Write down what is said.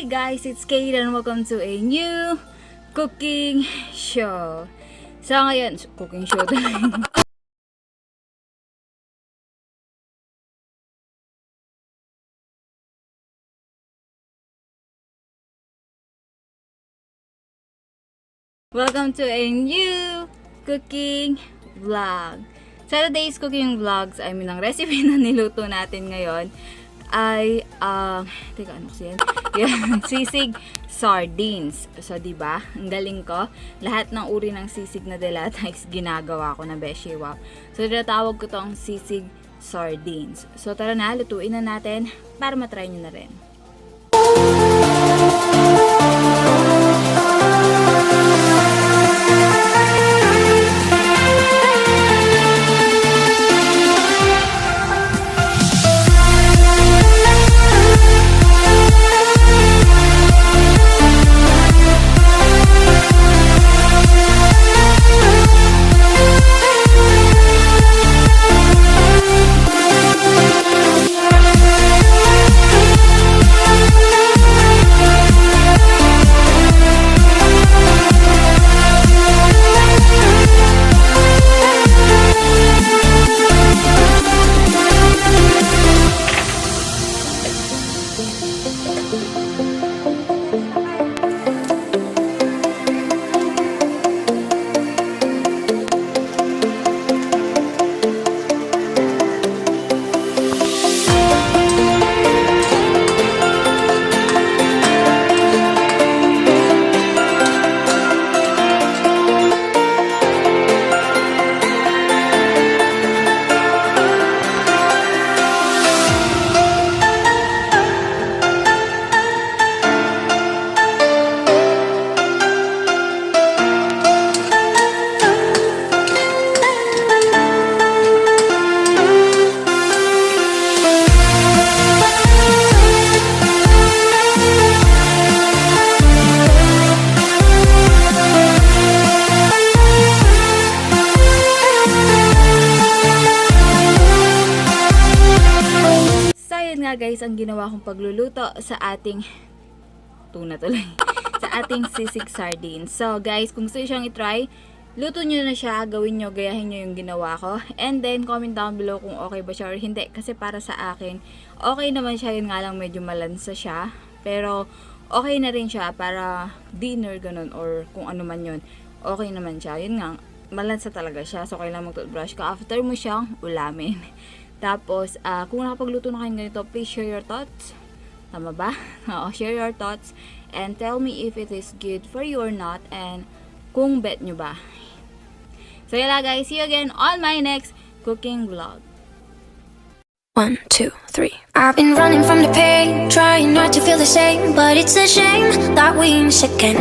Hey guys, it's Kate and welcome to a new cooking show. So ngayon, cooking show talaga. Welcome to a new cooking vlog. Sa today's cooking vlogs, I mean, ang recipe na niluto natin ngayon ay, teka, ano kasi yan? Yan, sisig sardines. So, diba? Ang galing ko. Lahat ng uri ng sisig na delata is ginagawa ko na beshi, wow. So, tinatawag ko tong sisig sardines. So, tara na, lutuin na natin para matry nyo na rin. Guys, ang ginawa kong pagluluto sa ating tuna tuloy sa ating sisig sardines. So guys, kung gusto nyo siyang itry, luto nyo na siya, gawin nyo, gayahin nyo yung ginawa ko, and then comment down below kung okay ba siya or hindi, kasi para sa akin okay naman siya. Yun nga lang, medyo malansa siya, pero okay na rin siya para dinner ganun, or kung ano man yun, okay naman siya. Yun nga, malansa talaga siya, so kailangan mag-toothbrush ka after mo siyang ulamin. Tapos, kung nakapagluto na kayo ganito, please share your thoughts. Tama ba? Oo, share your thoughts and tell me if it is good for you or not, and kung bet nyo ba. So, yala guys, see you again on my next cooking vlog. 1, 2, 3. I've been running from the pain, trying not to feel the same, but it's a shame that we miss again.